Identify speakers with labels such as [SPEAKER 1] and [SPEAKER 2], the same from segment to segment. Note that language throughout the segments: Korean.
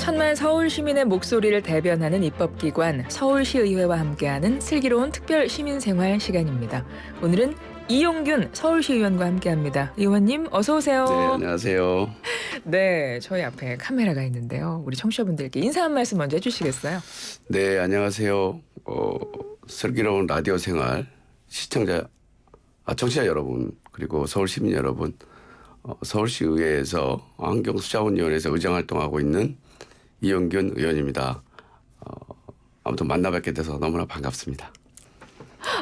[SPEAKER 1] 천만 서울 시민의 목소리를 대변하는 입법기관 서울시의회와 함께하는 슬기로운 특별 시민생활 시간입니다. 오늘은 이용균 서울시의원과 함께합니다. 의원님 어서 오세요.
[SPEAKER 2] 네, 안녕하세요.
[SPEAKER 1] 네, 저희 앞에 카메라가 있는데요. 우리 청취자분들께 인사 한 말씀 먼저 해주시겠어요?
[SPEAKER 2] 네, 안녕하세요. 슬기로운 라디오 생활 청취자 여러분 그리고 서울 시민 여러분, 서울시의회에서 환경수자원위원회에서 의정활동하고 있는 이용균 의원입니다. 아무튼 만나 뵙게 돼서 너무나 반갑습니다.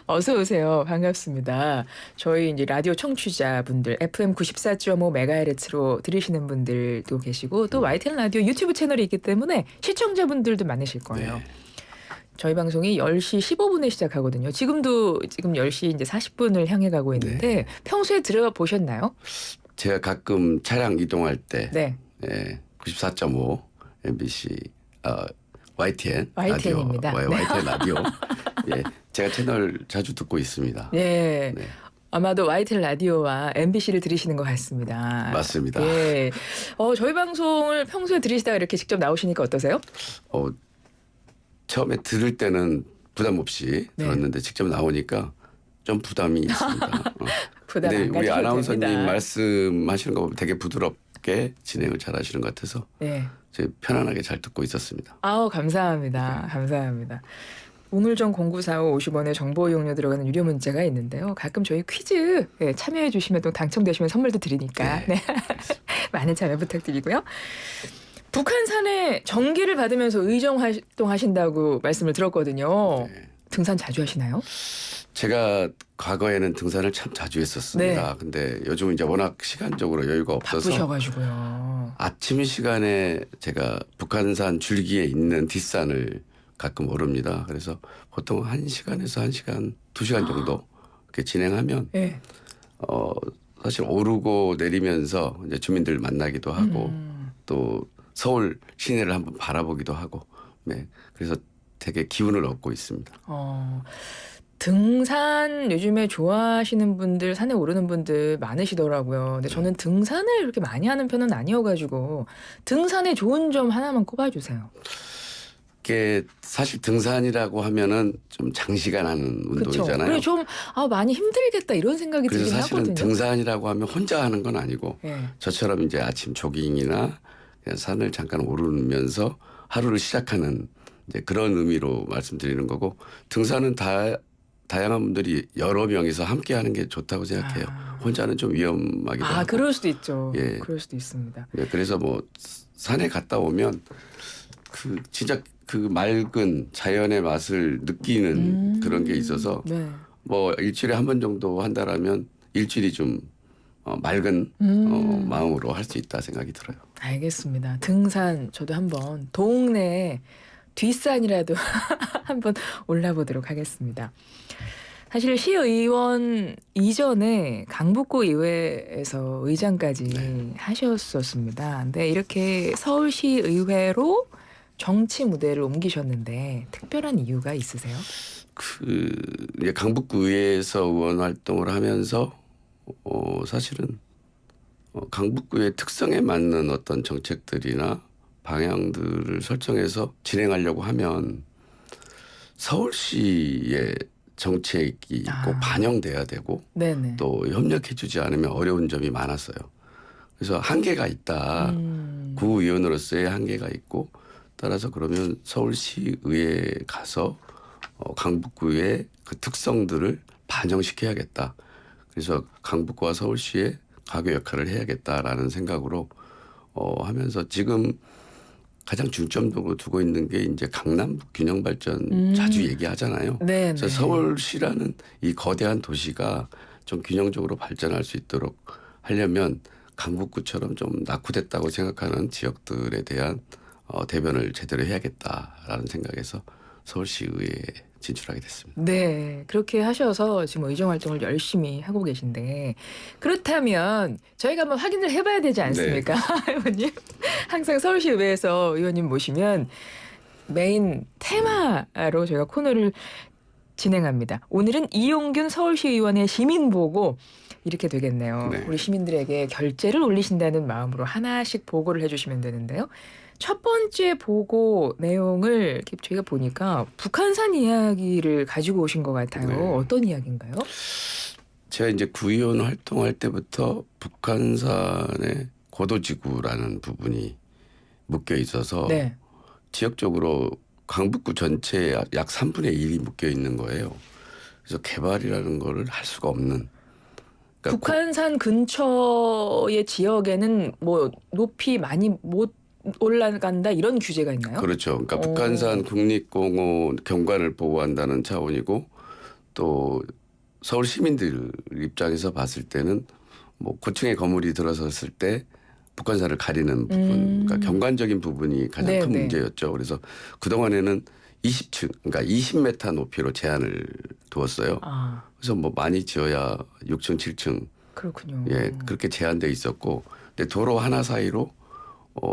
[SPEAKER 1] 어서 오세요. 반갑습니다. 저희 이제 라디오 청취자분들 FM 94.5MHz로 들으시는 분들도 계시고 또 YTN 라디오 유튜브 채널이 있기 때문에 시청자분들도 많으실 거예요.
[SPEAKER 2] 네.
[SPEAKER 1] 저희 방송이 10시 15분에 시작하거든요. 지금 10시 이제 40분을 향해 가고 있는데
[SPEAKER 2] 네.
[SPEAKER 1] 평소에 들어가 보셨나요?
[SPEAKER 2] 제가 가끔 차량 이동할 때
[SPEAKER 1] 네.
[SPEAKER 2] 94.5 MBC YTN
[SPEAKER 1] YTN입니다.
[SPEAKER 2] 라디오,
[SPEAKER 1] 네.
[SPEAKER 2] YTN 라디오. 예, 제가 채널 자주 듣고 있습니다.
[SPEAKER 1] 네.
[SPEAKER 2] 네.
[SPEAKER 1] 아마도 YTN 라디오와 MBC를 들으시는 것 같습니다.
[SPEAKER 2] 맞습니다.
[SPEAKER 1] 예. 저희 방송을 평소에 들으시다가 이렇게 직접 나오시니까 어떠세요?
[SPEAKER 2] 처음에 들을 때는 부담 없이
[SPEAKER 1] 네.
[SPEAKER 2] 들었는데 직접 나오니까 좀 부담이 있습니다.
[SPEAKER 1] 부담
[SPEAKER 2] 근데
[SPEAKER 1] 안
[SPEAKER 2] 우리
[SPEAKER 1] 가지셔도
[SPEAKER 2] 아나운서님
[SPEAKER 1] 됩니다.
[SPEAKER 2] 말씀하시는 거 보면 되게 부드럽게 진행을 잘 하시는 것 같아서
[SPEAKER 1] 네.
[SPEAKER 2] 제가 편안하게 잘 듣고 있었습니다.
[SPEAKER 1] 아우 감사합니다. 감사합니다. 우물정 0945 50원의 정보 이용료 들어가는 유료 문자가 있는데요. 가끔 저희 퀴즈 참여해 주시면 또 당첨되시면 선물도 드리니까
[SPEAKER 2] 네.
[SPEAKER 1] 많은 참여 부탁드리고요. 북한산에 전기를 받으면서 의정 활동하신다고 말씀을 들었거든요.
[SPEAKER 2] 네.
[SPEAKER 1] 등산 자주 하시나요?
[SPEAKER 2] 제가 과거에는 등산을 참 자주 했었습니다.
[SPEAKER 1] 네.
[SPEAKER 2] 근데 요즘은 이제 워낙 시간적으로 여유가 없어서
[SPEAKER 1] 바쁘셔가지고요.
[SPEAKER 2] 아침 시간에 제가 북한산 줄기에 있는 뒷산을 가끔 오릅니다. 그래서 보통 1시간에서 1시간, 2시간 정도 이렇게 진행하면
[SPEAKER 1] 네.
[SPEAKER 2] 사실 오르고 내리면서 이제 주민들 만나기도 하고 또 서울 시내를 한번 바라보기도 하고, 네, 그래서 되게 기운을 얻고 있습니다.
[SPEAKER 1] 등산 요즘에 좋아하시는 분들, 산에 오르는 분들 많으시더라고요. 근데 저는 등산을 그렇게 많이 하는 편은 아니어가지고 등산의 좋은 점 하나만 꼽아주세요.
[SPEAKER 2] 이게 사실 등산이라고 하면은 좀 장시간 하는 운동이잖아요.
[SPEAKER 1] 그래 좀 많이 힘들겠다 이런 생각이
[SPEAKER 2] 그래서
[SPEAKER 1] 들긴
[SPEAKER 2] 사실은
[SPEAKER 1] 하거든요.
[SPEAKER 2] 등산이라고 하면 혼자 하는 건 아니고
[SPEAKER 1] 네.
[SPEAKER 2] 저처럼 이제 아침 조깅이나 그냥 산을 잠깐 오르면서 하루를 시작하는 이제 그런 의미로 말씀드리는 거고, 등산은 다양한 분들이 여러 명이서 함께 하는 게 좋다고 생각해요. 혼자는 좀 위험하기도 하고.
[SPEAKER 1] 그럴 수도 있죠.
[SPEAKER 2] 예.
[SPEAKER 1] 그럴 수도 있습니다.
[SPEAKER 2] 네, 그래서 뭐 산에 갔다 오면 진짜 그 맑은 자연의 맛을 느끼는 그런 게 있어서
[SPEAKER 1] 네.
[SPEAKER 2] 뭐 일주일에 한 번 정도 한다라면 일주일이 좀 맑은 마음으로 할 수 있다 생각이 들어요.
[SPEAKER 1] 알겠습니다. 등산 저도 한번 동네 뒷산이라도 한번 올라보도록 하겠습니다. 사실 시의원 이전에 강북구 의회에서 의장까지 하셨었습니다. 근데 이렇게 서울시의회로 정치 무대를 옮기셨는데 특별한 이유가 있으세요?
[SPEAKER 2] 이제 강북구에서 의원 활동을 하면서 사실은 강북구의 특성에 맞는 어떤 정책들이나 방향들을 설정해서 진행하려고 하면 서울시의 정책이 꼭 반영돼야 되고
[SPEAKER 1] 네네.
[SPEAKER 2] 또 협력해주지 않으면 어려운 점이 많았어요. 그래서 한계가 있다. 구의원으로서의 한계가 있고, 따라서 그러면 서울시의회에 가서 강북구의 그 특성들을 반영시켜야겠다. 그래서 강북구와 서울시의 가교 역할을 해야겠다라는 생각으로 하면서 지금 가장 중점적으로 두고 있는 게 이제 강남북 균형 발전 자주 얘기하잖아요.
[SPEAKER 1] 네.
[SPEAKER 2] 그래서 서울시라는 이 거대한 도시가 좀 균형적으로 발전할 수 있도록 하려면 강북구처럼 좀 낙후됐다고 생각하는 지역들에 대한 대변을 제대로 해야겠다라는 생각에서 서울시의회에 진출하게 됐습니다.
[SPEAKER 1] 네, 그렇게 하셔서 지금 의정 활동을 열심히 하고 계신데, 그렇다면 저희가 한번 확인을 해봐야 되지 않습니까? 의원님 항상 서울시의회에서 의원님 모시면 메인 테마로 저희가 코너를 진행합니다. 오늘은 이용균 서울시의원의 시민보고, 이렇게 되겠네요.
[SPEAKER 2] 네.
[SPEAKER 1] 우리 시민들에게 결재를 올리신다는 마음으로 하나씩 보고를 해주시면 되는데요. 첫 번째 보고 내용을 이렇게 저희가 보니까 북한산 이야기를 가지고 오신 것 같아요.
[SPEAKER 2] 네.
[SPEAKER 1] 어떤 이야기인가요?
[SPEAKER 2] 제가 이제 구의원 활동할 때부터 북한산의 고도지구라는 부분이 묶여 있어서
[SPEAKER 1] 네.
[SPEAKER 2] 지역적으로 강북구 전체에 약 3분의 1이 묶여 있는 거예요. 그래서 개발이라는 거를 할 수가 없는. 그러니까
[SPEAKER 1] 북한산 근처의 지역에는 뭐 높이 많이 못 올라간다 이런 규제가 있나요?
[SPEAKER 2] 그렇죠. 그러니까
[SPEAKER 1] 오.
[SPEAKER 2] 북한산 국립공원 경관을 보호한다는 차원이고 또 서울 시민들 입장에서 봤을 때는 뭐 고층의 건물이 들어섰을 때 북한산을 가리는 부분, 그러니까 경관적인 부분이 가장
[SPEAKER 1] 네,
[SPEAKER 2] 큰
[SPEAKER 1] 네.
[SPEAKER 2] 문제였죠. 그래서 그 동안에는 20층, 그러니까 20m 높이로 제한을 두었어요.
[SPEAKER 1] 아,
[SPEAKER 2] 그래서 뭐 많이 지어야 6층, 7층,
[SPEAKER 1] 그렇군요.
[SPEAKER 2] 예, 그렇게 제한돼 있었고, 근데 도로 하나 사이로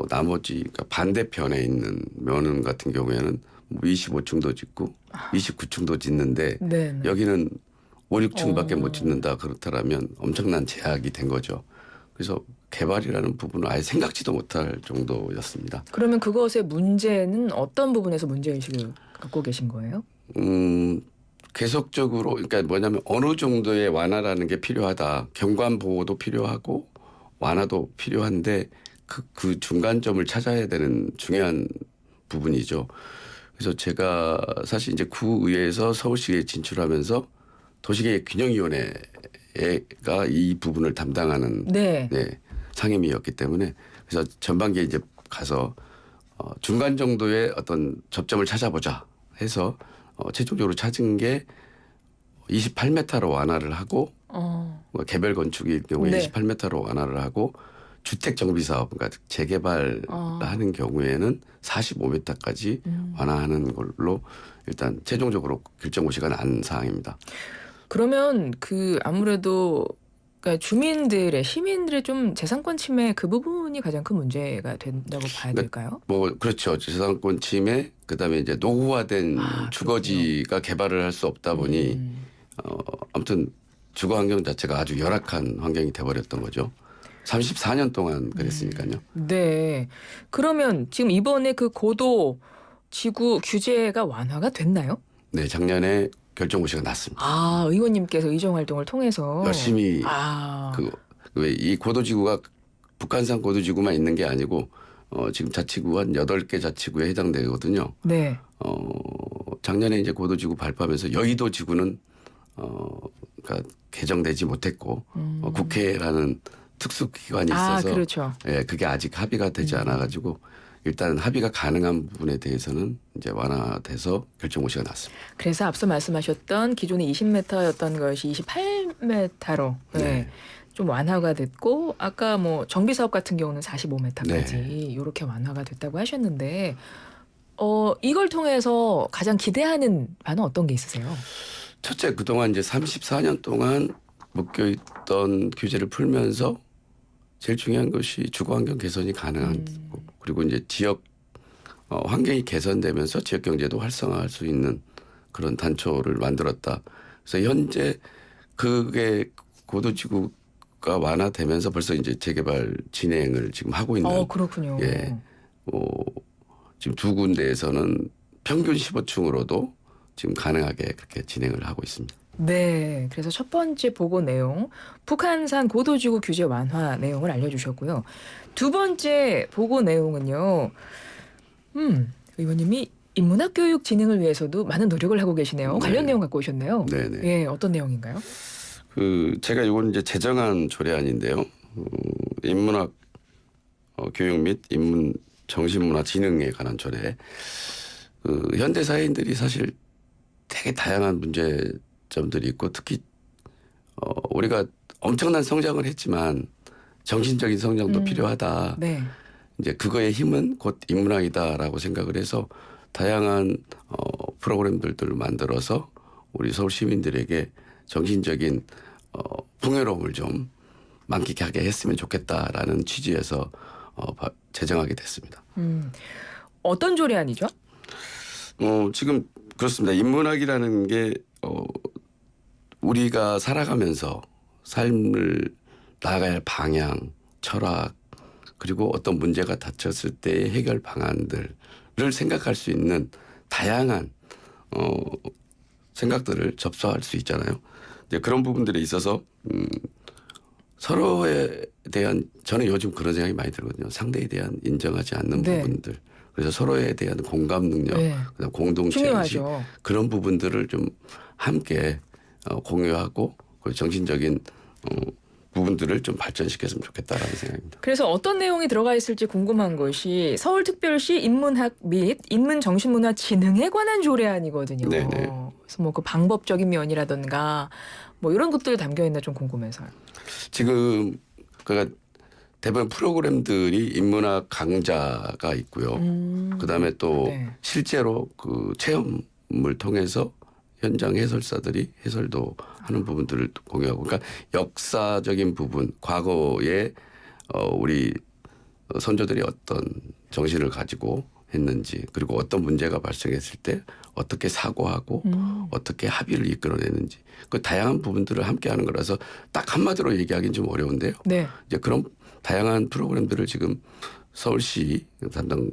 [SPEAKER 2] 나머지 그러니까 반대편에 있는 면은 같은 경우에는 뭐 25층도 짓고 29층도 짓는데
[SPEAKER 1] 네, 네.
[SPEAKER 2] 여기는 5, 6층밖에
[SPEAKER 1] 어.
[SPEAKER 2] 못 짓는다 그렇다라면 엄청난 제약이 된 거죠. 그래서 개발이라는 부분은 아예 생각지도 못할 정도였습니다.
[SPEAKER 1] 그러면 그것의 문제는 어떤 부분에서 문제의식을 갖고 계신 거예요?
[SPEAKER 2] 계속적으로 그러니까 뭐냐면 어느 정도의 완화라는 게 필요하다. 경관 보호도 필요하고 완화도 필요한데 그 중간점을 찾아야 되는 중요한 부분이죠. 그래서 제가 사실 이제 구의회에서 서울시에 진출하면서 도시계획균형위원회가 이 부분을 담당하는
[SPEAKER 1] 네.
[SPEAKER 2] 상임위였기 때문에 그래서 전반기에 이제 가서 중간 정도의 어떤 접점을 찾아보자 해서 최종적으로 찾은 게 28m로 완화를 하고 뭐 개별 건축일 경우에
[SPEAKER 1] 네.
[SPEAKER 2] 28m로 완화를 하고 주택 정비 사업 그러니까 재개발하는 경우에는 45m까지 완화하는 걸로 일단 최종적으로 결정 고시가 난 사항입니다.
[SPEAKER 1] 그러면 그 아무래도 그러니까 주민들의 시민들의 좀 재산권 침해 그 부분이 가장 큰 문제가 된다고 봐야 될까요?
[SPEAKER 2] 뭐 그렇죠. 재산권 침해 그다음에 이제 노후화된
[SPEAKER 1] 아,
[SPEAKER 2] 주거지가 개발을 할 수 없다 보니 아무튼 주거 환경 자체가 아주 열악한 환경이 돼버렸던 거죠. 34년 동안 그랬으니까요.
[SPEAKER 1] 네. 그러면 지금 이번에 그 고도 지구 규제가 완화가 됐나요?
[SPEAKER 2] 네, 작년에 결정 고시가 났습니다.
[SPEAKER 1] 아, 의원님께서 의정 활동을 통해서
[SPEAKER 2] 열심히
[SPEAKER 1] 아,
[SPEAKER 2] 이 고도지구가 북한산 고도지구만 있는 게 아니고 지금 자치구 한 8개 자치구에 해당되거든요.
[SPEAKER 1] 네.
[SPEAKER 2] 작년에 이제 고도지구 발표하면서 여의도 지구는 그러니까 개정되지 못했고 국회라는 특수기관이
[SPEAKER 1] 아,
[SPEAKER 2] 있어서
[SPEAKER 1] 그렇죠.
[SPEAKER 2] 예, 그게 아직 합의가 되지 않아가지고 일단 합의가 가능한 부분에 대해서는 이제 완화돼서 결정 고시가 났습니다.
[SPEAKER 1] 그래서 앞서 말씀하셨던 기존에 20m였던 것이 28m로
[SPEAKER 2] 네.
[SPEAKER 1] 좀 완화가 됐고 아까 뭐 정비 사업 같은 경우는 45m까지
[SPEAKER 2] 네.
[SPEAKER 1] 이렇게 완화가 됐다고 하셨는데 이걸 통해서 가장 기대하는 바는 어떤 게 있으세요?
[SPEAKER 2] 첫째 그동안 이제 34년 동안 묶여있던 규제를 풀면서 제일 중요한 것이 주거 환경 개선이 가능한 거고 그리고 이제 지역 환경이 개선되면서 지역 경제도 활성화할 수 있는 그런 단초를 만들었다. 그래서 현재 그게 고도지구가 완화되면서 벌써 이제 재개발 진행을 지금 하고 있는.
[SPEAKER 1] 그렇군요.
[SPEAKER 2] 예. 지금 두 군데에서는 평균 15층으로도 지금 가능하게 그렇게 진행을 하고 있습니다.
[SPEAKER 1] 네. 그래서 첫 번째 보고 내용, 북한산 고도지구 규제 완화 내용을 알려주셨고요. 두 번째 보고 내용은요. 의원님이 인문학 교육 진흥을 위해서도 많은 노력을 하고 계시네요. 관련 내용 갖고 오셨네요.
[SPEAKER 2] 네네.
[SPEAKER 1] 예, 어떤 내용인가요?
[SPEAKER 2] 제가 이건 이제 제정한 조례안인데요. 인문학 교육 및 인문 정신문화 진흥에 관한 조례. 현대 사회인들이 사실 되게 다양한 문제점들이 있고 특히 우리가 엄청난 성장을 했지만 정신적인 성장도 필요하다.
[SPEAKER 1] 네.
[SPEAKER 2] 이제 그거의 힘은 곧 인문학이다라고 생각을 해서 다양한 프로그램들을 만들어서 우리 서울 시민들에게 정신적인 풍요로움을 좀 만끽하게 했으면 좋겠다라는 취지에서 제정하게 됐습니다.
[SPEAKER 1] 어떤 조례안이죠?
[SPEAKER 2] 지금 그렇습니다. 인문학이라는 게 우리가 살아가면서 삶을 나아갈 방향, 철학, 그리고 어떤 문제가 닥쳤을 때의 해결 방안들을 생각할 수 있는 다양한 생각들을 접수할 수 있잖아요. 이제 그런 부분들에 있어서 서로에 대한 저는 요즘 그런 생각이 많이 들거든요. 상대에 대한 인정하지 않는
[SPEAKER 1] 네.
[SPEAKER 2] 부분들. 그래서 서로에 대한 공감 능력,
[SPEAKER 1] 네.
[SPEAKER 2] 그다음 공동체 의식
[SPEAKER 1] 중요하죠.
[SPEAKER 2] 그런 부분들을 좀 함께 공유하고 그 정신적인 부분들을 좀 발전시켰으면 좋겠다라는 생각입니다.
[SPEAKER 1] 그래서 어떤 내용이 들어가 있을지 궁금한 것이 서울특별시 인문학 및 인문정신문화진흥에 관한 조례안이거든요.
[SPEAKER 2] 네네.
[SPEAKER 1] 그래서 뭐 그 방법적인 면이라든가 뭐 이런 것들 담겨 있나 좀 궁금해서요.
[SPEAKER 2] 지금 그러니까 대부분 프로그램들이 인문학 강좌가 있고요. 그다음에 또
[SPEAKER 1] 네.
[SPEAKER 2] 실제로 그 체험을 통해서 현장 해설사들이 해설도 하는 부분들을 공유하고, 그러니까 역사적인 부분, 과거에 우리 선조들이 어떤 정신을 가지고 했는지, 그리고 어떤 문제가 발생했을 때 어떻게 사고하고 어떻게 합의를 이끌어내는지, 그 다양한 부분들을 함께하는 거라서 딱 한마디로 얘기하기는 좀 어려운데요.
[SPEAKER 1] 네.
[SPEAKER 2] 이제 그런 다양한 프로그램들을 지금 서울시 담당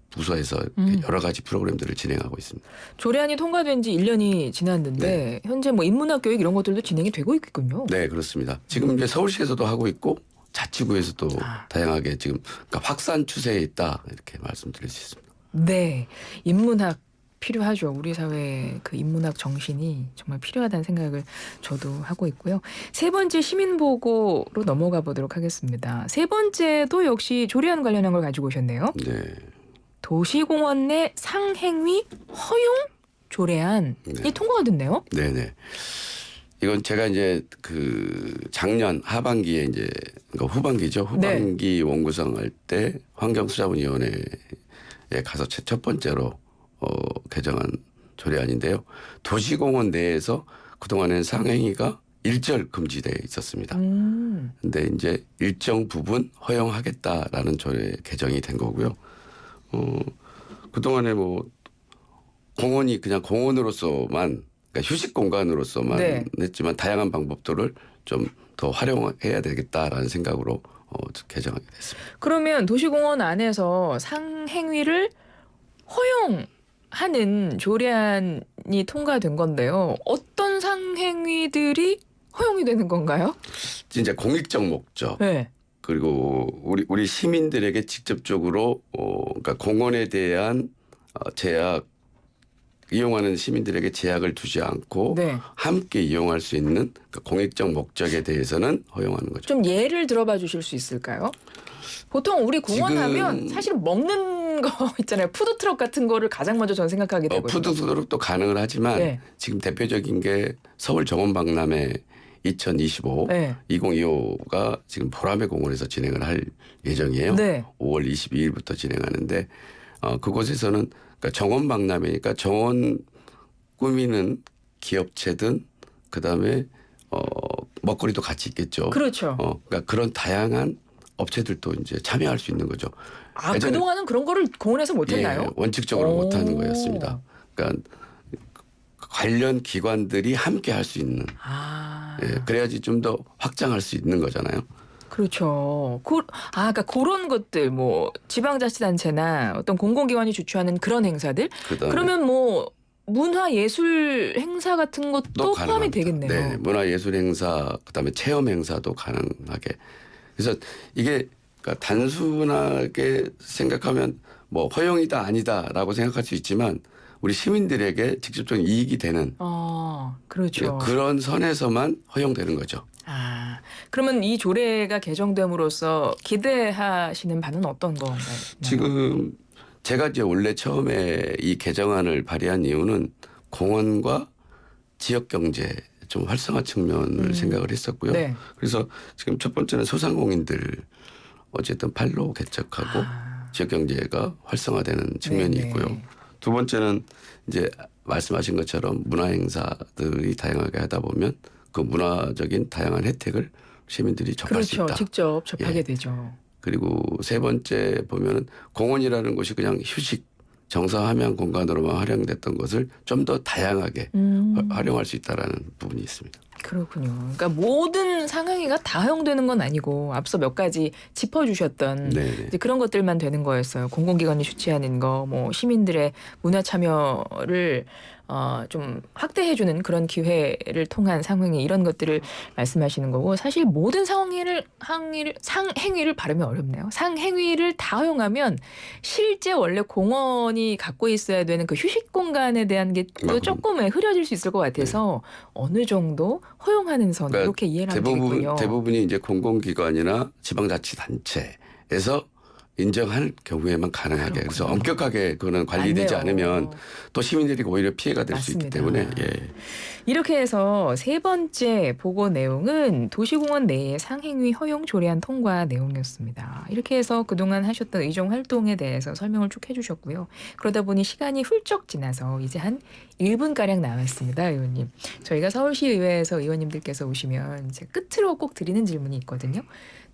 [SPEAKER 2] 부서에서 여러 가지 프로그램들을 진행하고 있습니다.
[SPEAKER 1] 조례안이 통과된 지 1년이 지났는데 현재 뭐 인문학 교육 이런 것들도 진행이 되고 있겠군요.
[SPEAKER 2] 네, 그렇습니다. 지금 이제 서울시에서도 하고 있고 자치구에서도 다양하게 지금 그러니까 확산 추세에 있다 이렇게 말씀드릴 수 있습니다.
[SPEAKER 1] 네. 인문학 필요하죠. 우리 사회의 그 인문학 정신이 정말 필요하다는 생각을 저도 하고 있고요. 세 번째 시민보고로 넘어가 보도록 하겠습니다. 세 번째도 역시 조례안 관련한 걸 가지고 오셨네요.
[SPEAKER 2] 네.
[SPEAKER 1] 도시공원 내 상행위 허용 조례안이 통과가 됐네요.
[SPEAKER 2] 네네. 이건 제가 이제 그 작년 하반기에 이제 그러니까 후반기죠. 후반기 원구성할 때 환경수자원위원회에 가서 첫 번째로 개정한 조례안인데요. 도시공원 내에서 그동안에는 상행위가 일절 금지되어 있었습니다. 근데 이제 일정 부분 허용하겠다라는 조례 개정이 된 거고요. 그동안에 뭐 공원이 그냥 공원으로서만 그러니까 휴식 공간으로서만 했지만 다양한 방법들을 좀 더 활용해야 되겠다라는 생각으로 개정하게 됐습니다.
[SPEAKER 1] 그러면 도시공원 안에서 상행위를 허용하는 조례안이 통과된 건데요. 어떤 상행위들이 허용이 되는 건가요?
[SPEAKER 2] 진짜 공익적 목적.
[SPEAKER 1] 네.
[SPEAKER 2] 그리고 우리 시민들에게 직접적으로 그러니까 공원에 대한 제약 이용하는 시민들에게 제약을 두지 않고 함께 이용할 수 있는 그 공익적 목적에 대해서는 허용하는 거죠.
[SPEAKER 1] 좀 예를 들어봐 주실 수 있을까요? 보통 우리 공원 하면 사실 먹는 거 있잖아요. 푸드트럭 같은 거를 가장 먼저 저는 생각하게 되거든요.
[SPEAKER 2] 푸드트럭도 가능을 하지만 지금 대표적인 게 서울 정원박람회 2025, 2025가 지금 보라매 공원에서 진행을 할 예정이에요. 5월 22일부터 진행하는데 그곳에서는 그러니까 정원박람회니까 정원 꾸미는 기업체든 그다음에 먹거리도 같이 있겠죠.
[SPEAKER 1] 그렇죠.
[SPEAKER 2] 그러니까 그런 다양한 업체들도 이제 참여할 수 있는 거죠.
[SPEAKER 1] 그동안은 그런 거를 공원에서 못 했나요?
[SPEAKER 2] 예, 원칙적으로 못 하는 거였습니다. 그러니까 관련 기관들이 함께 할 수 있는. 그래야지 좀 더 확장할 수 있는 거잖아요.
[SPEAKER 1] 그렇죠. 그러니까 그런 것들 뭐 지방자치단체나 어떤 공공기관이 주최하는 그런 행사들. 그러면 뭐 문화예술 행사 같은 것도 포함이 되겠네요.
[SPEAKER 2] 네, 문화예술 행사, 그다음에 체험 행사도 가능하게. 그래서 이게 그러니까 단순하게 생각하면 뭐 허용이다 아니다라고 생각할 수 있지만 우리 시민들에게 직접적인 이익이 되는
[SPEAKER 1] 그렇죠.
[SPEAKER 2] 그런 선에서만 허용되는 거죠.
[SPEAKER 1] 그러면 이 조례가 개정됨으로써 기대하시는 바는 어떤 건가요?
[SPEAKER 2] 지금 제가 이제 원래 처음에 이 개정안을 발의한 이유는 공원과 지역 경제 좀 활성화 측면을 생각을 했었고요. 그래서 지금 첫 번째는 소상공인들 어쨌든 팔로 개척하고 지역 경제가 활성화되는 측면이 있고요. 두 번째는 이제 말씀하신 것처럼 문화 행사들이 다양하게 하다 보면 그 문화적인 다양한 혜택을 시민들이 접할 수 있다.
[SPEAKER 1] 직접 접하게 되죠.
[SPEAKER 2] 그리고 세 번째 보면은 공원이라는 곳이 그냥 휴식 정상화면 공간으로만 활용됐던 것을 좀 더 다양하게 활용할 수 있다라는 부분이 있습니다.
[SPEAKER 1] 그렇군요. 그러니까 모든 상황이가 다 허용되는 건 아니고 앞서 몇 가지 짚어주셨던
[SPEAKER 2] 네네.
[SPEAKER 1] 이제 그런 것들만 되는 거였어요. 공공기관이 주최하는 거, 뭐 시민들의 문화 참여를 좀 확대해주는 그런 기회를 통한 상행위 이런 것들을 말씀하시는 거고 사실 모든 상행위를 발음이 어렵네요. 상행위를 다 허용하면 실제 원래 공원이 갖고 있어야 되는 그 휴식 공간에 대한 게 또 조금 흐려질 수 있을 것 같아서 어느 정도 허용하는 선
[SPEAKER 2] 그러니까
[SPEAKER 1] 이렇게 이해를 하면 되겠군요.
[SPEAKER 2] 대부분이 이제 공공기관이나 지방자치단체에서 인정할 경우에만 가능하게. 그래서 엄격하게 그거는 관리되지
[SPEAKER 1] 맞네요.
[SPEAKER 2] 않으면 또 시민들이 오히려 피해가 될 수 있기
[SPEAKER 1] 맞습니다.
[SPEAKER 2] 때문에 예.
[SPEAKER 1] 이렇게 해서 세 번째 보고 내용은 도시공원 내에 상행위 허용 조례안 통과 내용이었습니다. 이렇게 해서 그동안 하셨던 의정 활동에 대해서 설명을 쭉 해주셨고요. 그러다 보니 시간이 훌쩍 지나서 이제 한 1분가량 남았습니다. 의원님. 저희가 서울시의회에서 의원님들께서 오시면 이제 끝으로 꼭 드리는 질문이 있거든요.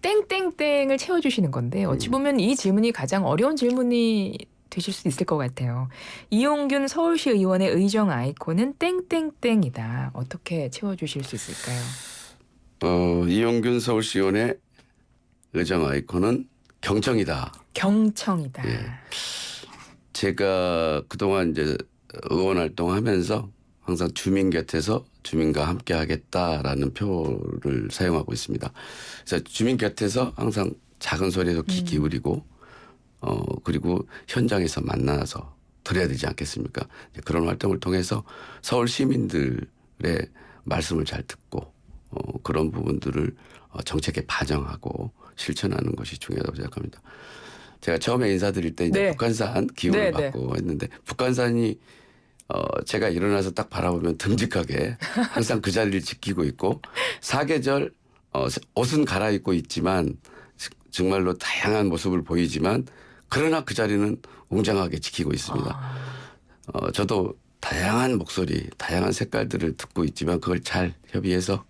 [SPEAKER 1] 땡땡땡을 채워주시는 건데 어찌 보면 이 질문이 가장 어려운 질문이 되실 수 있을 것 같아요. 이용균 서울시 의원의 의정 아이콘은 땡땡땡이다. 어떻게 채워주실 수 있을까요?
[SPEAKER 2] 이용균 서울시의원의 의정 아이콘은 경청이다.
[SPEAKER 1] 경청이다.
[SPEAKER 2] 예. 제가 그동안 이제 의원 활동하면서 항상 주민 곁에서 주민과 함께 하겠다라는 표를 사용하고 있습니다. 그래서 주민 곁에서 항상 작은 소리에도 귀 기울이고 그리고 현장에서 만나서 드려야 되지 않겠습니까? 그런 활동을 통해서 서울 시민들의 말씀을 잘 듣고 그런 부분들을 정책에 반영하고 실천하는 것이 중요하다고 생각합니다. 제가 처음에 인사드릴 때 이제
[SPEAKER 1] 네.
[SPEAKER 2] 북한산 기운을
[SPEAKER 1] 네,
[SPEAKER 2] 받고 했는데 북한산이 제가 일어나서 딱 바라보면 듬직하게 항상 그 자리를 지키고 있고 사계절 옷은 갈아입고 있지만 정말로 다양한 모습을 보이지만 그러나 그 자리는 웅장하게 지키고 있습니다. 저도 다양한 목소리, 다양한 색깔들을 듣고 있지만 그걸 잘 협의해서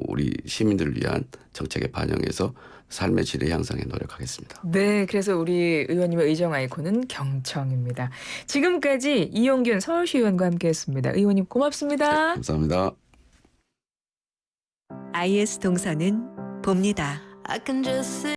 [SPEAKER 2] 우리 시민들을 위한 정책에 반영해서 삶의 질의 향상에 노력하겠습니다.
[SPEAKER 1] 네, 그래서 우리 의원님의 의정 아이콘은 경청입니다. 지금까지 이용균 서울시 의원과 함께했습니다. 의원님 고맙습니다.
[SPEAKER 2] 네, 감사합니다.
[SPEAKER 3] IS 동서는 봅니다.
[SPEAKER 4] I can just sit